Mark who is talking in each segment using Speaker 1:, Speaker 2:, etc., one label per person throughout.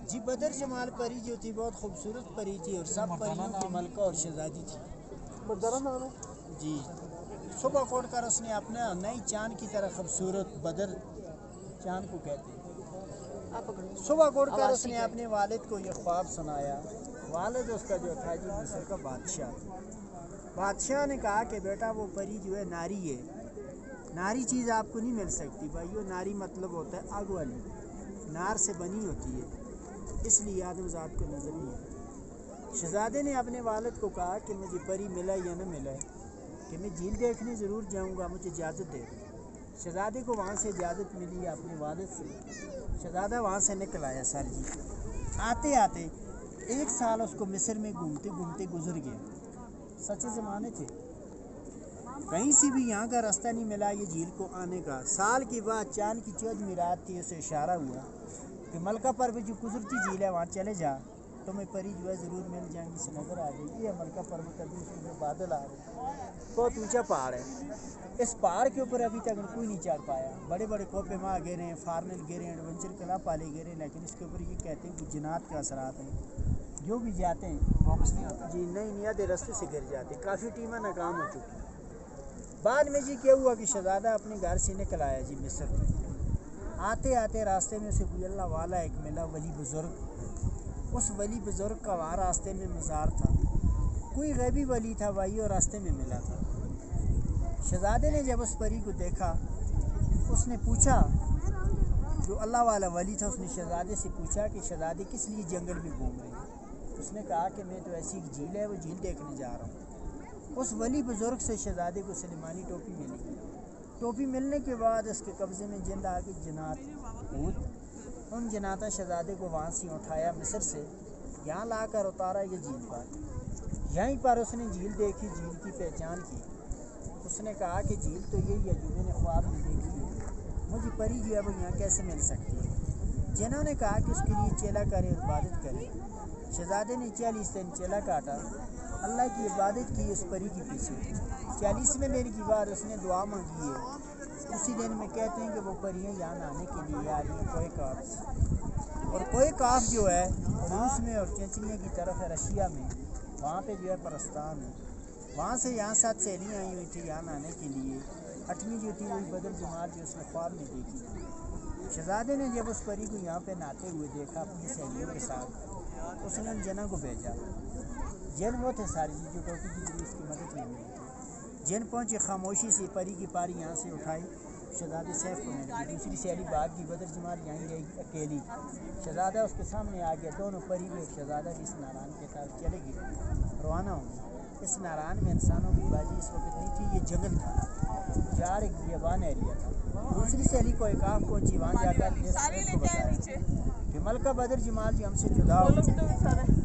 Speaker 1: جی بدر جمال پری جو تھی بہت خوبصورت پری تھی اور سب پریوں کی ملکہ اور شہزادی تھی جی۔ صبح کو اٹھ کر اس نے اپنا نئی چاند کی طرح خوبصورت بدر چاند کو کہتے ہیں، صبح کو اٹھ کر اس نے اپنے والد کو یہ خواب سنایا۔ والد اس کا جو تھا جی مصر کا بادشاہ، بادشاہ نے کہا کہ بیٹا وہ پری جو ہے ناری ہے، ناری چیز آپ کو نہیں مل سکتی بھائیو، ناری مطلب ہوتا ہے آگ والی، نار سے بنی ہوتی ہے، اس لیے آدم ذات کو نظر نہیں آتی۔ شہزادے نے اپنے والد کو کہا کہ مجھے پری ملا یا نہ ملا کہ میں جھیل دیکھنے ضرور جاؤں گا، مجھے اجازت دے دو۔ شہزادے کو وہاں سے اجازت ملی اپنے والد سے، شہزادہ وہاں سے نکل آیا سر جی۔ آتے آتے 1 سال اس کو مصر میں گھومتے گھومتے گزر گیا، سچے زمانے تھے، کہیں سے بھی یہاں کا راستہ نہیں ملا یہ جھیل کو آنے کا۔ سال کے بعد چاند کی 14ویں رات تھی، اسے اشارہ ہوا کہ ملکہ پر بھی جو گزرتی جھیل ہے وہاں چلے جا، تمہیں پری جو ہے ضرور مل جائیں گی، سے نظر آ جائے گی۔ یہ ملکہ پروت ابھی اس میں بادل آ رہے، بہت اونچا پہاڑ ہے، اس پہاڑ کے اوپر ابھی تک کوئی نہیں چڑھ پایا۔ بڑے بڑے کوپے ماہ گرے ہیں، فارنل گرے ہیں، ایڈونچر کلب والے گرے ہیں، لیکن اس کے اوپر یہ کہتے ہیں کہ جنات کے اثرات ہیں، جو بھی جاتے ہیں واپس نہیں آتے جی، نہیں آدھے راستے سے گر جاتے، کافی ٹیمیں ناکام ہو چکی۔ بعد میں جی کیا ہوا کہ شہزادہ اپنے گھر سے نکل آیا جی مصر، آتے آتے راستے میں اسے کوئی اللہ والا ایک ملا، ولی بزرگ، اس ولی بزرگ کا وہاں راستے میں مزار تھا، کوئی غیبی ولی تھا بھائی، اور راستے میں ملا تھا۔ شہزادے نے جب اس پری کو دیکھا، اس نے پوچھا، جو اللہ والا ولی تھا اس نے شہزادے سے پوچھا کہ شہزادے کس لیے جنگل میں گھوم رہے ہیں؟ اس نے کہا کہ میں تو ایسی ایک جھیل ہے وہ جھیل دیکھنے جا رہا ہوں۔ اس ولی بزرگ سے شہزادے کو سلیمانی ٹوپی ملی، ٹوپی ملنے کے بعد اس کے قبضے میں جند آ گئی، جنات بھوت، ان جناتا شہزادے کو وہاں سے اٹھایا مصر سے، یہاں لا کر اتارا یہ جھیل پر۔ یہیں پر اس نے جھیل دیکھی، جھیل کی پہچان کی، اس نے کہا کہ جھیل تو یہی ہے جو میں نے خواب میں دیکھی ہے، مجھے پری جو ہے وہ یہاں کیسے مل سکتی ہے؟ جنہوں نے کہا کہ اس کے لیے چیلا کرے اور عبادت کرے۔ شہزادے نے 40 دن چیلا کاٹا، اللہ کی عبادت کی اس پری کے پیچھے۔ 40ویں دن کی بعد اس نے دعا مانگی ہے، اسی دن میں کہتے ہیں کہ وہ پریاں یہاں آنے کے لیے آ رہی ہیں کوئے کاف سے، اور کوئے کاف جو ہے روس میں اور چنچنیا کی طرف ہے رشیا میں، وہاں پہ جو ہے پرستان ہے، وہاں سے یہاں 7 سہیلیاں آئی ہوئی تھی یہاں آنے کے لیے۔ 8ویں جو تھی وہی بدر جماعت جو اس نے خواب میں دیکھی تھی۔ شہزادے نے جب اس پری کو یہاں پہ نہاتے ہوئے دیکھا اپنی سہیلیوں کے ساتھ، اس نے ان جنوں کو بھیجا، جن وہ تھے ساری جو ٹوپی کی جگہ اس کی مدد میں ملی تھی۔ جن پہنچے خاموشی سے پری کی پاری یہاں سے اٹھائی، شہزادے سیف کو مل گئی، دوسری سہیلی بھاگ گئی، بدر جماعت یہیں رہی اکیلی، شہزادہ اس کے سامنے آ گیا، دونوں پری بھی اور شہزادہ بھی اس ناران کے طرف چلے گئے، روانہ ہو گئے۔ اس ناران میں انسانوں کی بازی اس وقت نہیں تھی، یہ جنگل تھا، جار ایک بیابان ایریا تھا۔ دوسری سہیلی کو ایک آنکھ پہنچی، وہاں جا کر کو بتایا کہ ملکہ بدر جمال جو ہم سے جدا ہو گئی،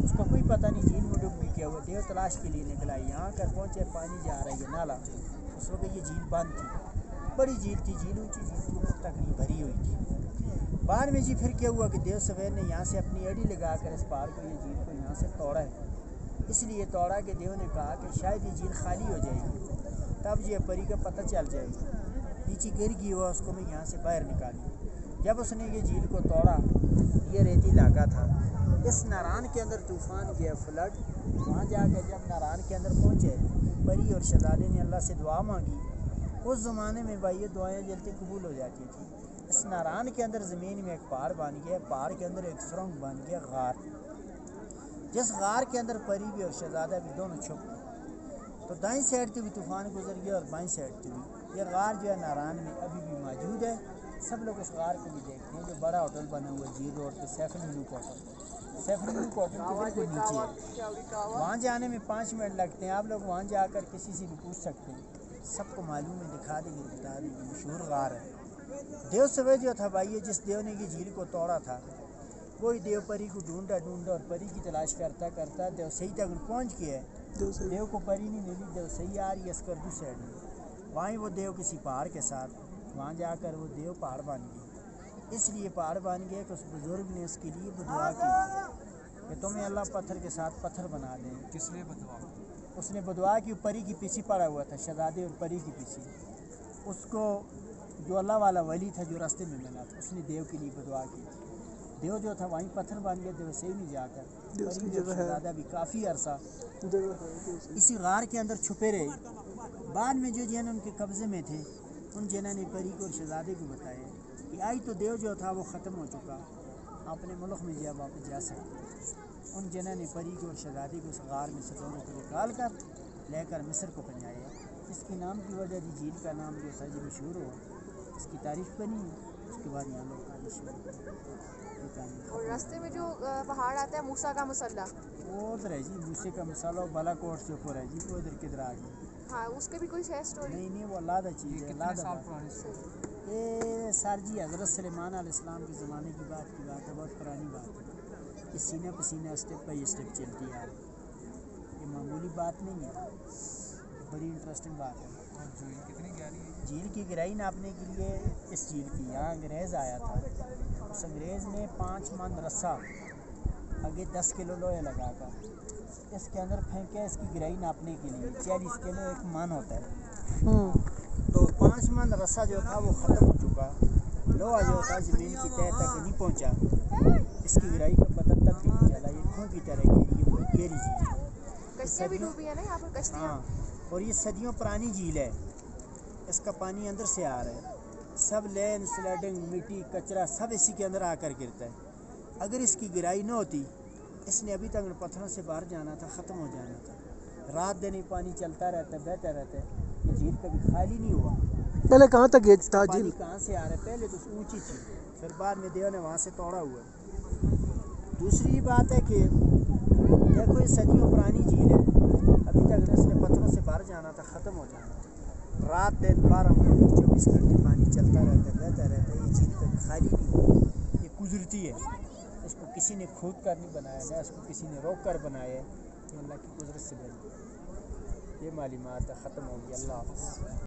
Speaker 1: اس کو کوئی پتہ نہیں جھیل میں ڈوب گئی کیا ہوا، دیو تلاش کے لیے نکلا، یہاں کر پہنچے پانی جا رہا ہے یہ نالا، اس وقت یہ جھیل بند تھی، بڑی جھیل تھی، جھیل اونچی جھیل تھی، اوپر تک نہیں بھری ہوئی تھی۔ بعد میں جی پھر کیا ہوا کہ دیو سویر نے یہاں سے اپنی ایڑی لگا کر اس پہاڑ کو، یہ جھیل کو یہاں سے توڑا ہے، اس لیے توڑا کہ دیو نے کہا کہ شاید یہ جھیل خالی ہو جائے گی، تب یہ پری کا پتہ چل جائے گا، نیچے گر گئی ہوا، اس کو میں یہاں سے باہر نکالی۔ جب اس نے یہ جھیل کو توڑا، یہ ریتی علاقہ تھا، اس ناران کے اندر طوفان کیا، فلڈ، وہاں جا کے جب ناران کے اندر پہنچے، پری اور شہزادے نے اللہ سے دعا مانگی۔ اس زمانے میں بھائی یہ دعائیں جلدی قبول ہو جاتی تھی۔ اس ناران کے اندر زمین میں ایک پہاڑ بن گیا، پہاڑ کے اندر ایک سرنگ بن گیا، غار، جس غار کے اندر پری بھی اور شہزادہ بھی دونوں چھپ گئے۔ تو دائیں سائڈ سے بھی طوفان گزر گیا اور بائیں سائڈ سے بھی۔ یہ غار جو ہے ناران میں ابھی بھی موجود ہے، سب لوگ اس غار کو بھی دیکھتے ہیں، جو بڑا ہوٹل بنا ہوا ہے جھیل روڈ پہ، safe ul Malook hotel, safe ul Malook hotel کے بالکل نیچے ہے، وہاں جانے میں 5 منٹ لگتے ہیں، آپ لوگ وہاں جا کر کسی سے بھی پوچھ سکتے ہیں، سب کو معلوم ہے، دکھا دیں گے، بتا دیں گے، مشہور غار ہے۔ دیو سوے جو تھا بھائی، جس دیو نے یہ جھیل کو توڑا تھا، وہی دیو پری کو ڈھونڈا اور پری کی تلاش کرتا کرتا دیو صحیح تک پہنچ گیا ہے، دیو کو پری نہیں ملی، دیو صحیح آ رہی ہے اسکردو سائڈ میں، وہیں وہ دیو کسی پہاڑ کے ساتھ، وہاں جا کر وہ دیو پہاڑ بن گئی، اس لیے پہاڑ بن گیا کہ اس بزرگ نے اس کے لیے بدعا کی کہ تمہیں اللہ پتھر کے ساتھ پتھر بنا دیں۔
Speaker 2: کس لیے بدعا؟
Speaker 1: اس نے بدعا کی، پری کی پیچھے پڑا ہوا تھا، شہزادے اور پری کی پیچھے، اس کو جو اللہ والا ولی تھا جو راستے میں ملا تھا، اس نے دیو کے لیے بدعا کی تھی۔ دیو جو تھا وہیں پتھر بن گئے تھے، ویسے ہی نہیں جا کر پری اور شہزادہ بھی کافی عرصہ اسی غار کے اندر چھپے رہے۔ بعد میں جو جن ان کے قبضے میں تھے ان جنہوں نے پری کو اور شہزادے کو بتایا کہ آئی تو دیو جو تھا وہ ختم ہو چکا، اپنے ملک میں جب واپس جا سکتے۔ ان جنہوں نے پری کو اور شہزادے کو اس غار میں سے دونوں کو نکال کر لے کر مصر کو پہنچایا۔ اس کے نام کی وجہ دی جھیل کا نام جو تھا یہ مشہور ہوا، اس کی تعریف بنی، اس کے بعد یہاں لوگ آنے شروع ہوئے۔
Speaker 2: اور راستے میں جو پہاڑ آتا ہے موسیٰ کا مسلح،
Speaker 1: وہ ادھر ہے جی، موسیٰ کا مسلح بالا کوٹ سے اوپر ہے جی، وہ ادھر کدھر آ گئی؟
Speaker 2: ہاں اس کے بھی کوئی ہے اسٹوری؟
Speaker 1: نہیں وہ لادہ چیز ہے، لادہ یہ سر جی حضرت سلیمان علیہ السلام کے زمانے کی بات ہے، بہت پرانی بات ہے۔ یہ سینہ پسینہ اسٹیپ بائی اسٹیپ چلتی ہے، یہ معمولی بات نہیں ہے، بڑی انٹرسٹنگ بات ہے۔ جھیل کی گہرائی ناپنے کے لیے اس جھیل کی یہاں انگریز آیا تھا، اس انگریز نے 5 من رسا آگے 10 کلو لوہے لگا کر اس کے اندر پھینکے اس کی گہرائی ناپنے کے لیے۔ 40 کلو ایک من ہوتا ہے، تو 5 من رسا جو تھا وہ ختم ہو چکا، لوہا جو تھا زمین کی تہہ تک نہیں پہنچا، اس کی گہرائی کا پتہ تک بھی نہیں چلا، یہ خون کی طرح گہری چیز ہے۔
Speaker 2: کشتیاں بھی ڈوبی ہیں نا یہاں پر کشتیاں؟
Speaker 1: ہاں، اور یہ صدیوں پرانی جھیل ہے، اس کا پانی اندر سے آ رہا ہے، سب لینڈ سلائڈنگ مٹی کچرا سب اسی کے اندر آ کر گرتا ہے۔ اگر اس کی گہرائی نہ ہوتی اس نے ابھی تک پتھروں سے باہر جانا تھا، ختم ہو جانا تھا۔ رات دن پانی چلتا رہتا ہے، بہتا رہتا ہے، یہ جھیل کبھی خالی نہیں ہوا۔
Speaker 3: پہلے کہاں تک گئی تھا
Speaker 1: پانی
Speaker 3: جھیل؟
Speaker 1: کہاں سے آ رہا ہے؟ پہلے تو اونچی تھی، پھر بعد میں دیو نے وہاں سے توڑا ہوا ہے۔ دوسری بات ہے کہ دیکھو یہ صدیوں پرانی جھیل ہے، ابھی تک اس نے پتھروں سے باہر جانا تھا، ختم ہو جانا تھا۔ رات دن 12 مہینے 24 گھنٹے پانی چلتا رہتا ہے، بہتا رہتا ہے، یہ جھیل کبھی خالی نہیں ہوتی، یہ قدرتی ہے، اس کو کسی نے کھود کر نہیں بنایا، نہ اس کو کسی نے روک کر بنایا ہے، یہ اللہ کی قدرت سے بنی۔ یہ معلومات ختم ہو گئی، اللہ حافظ۔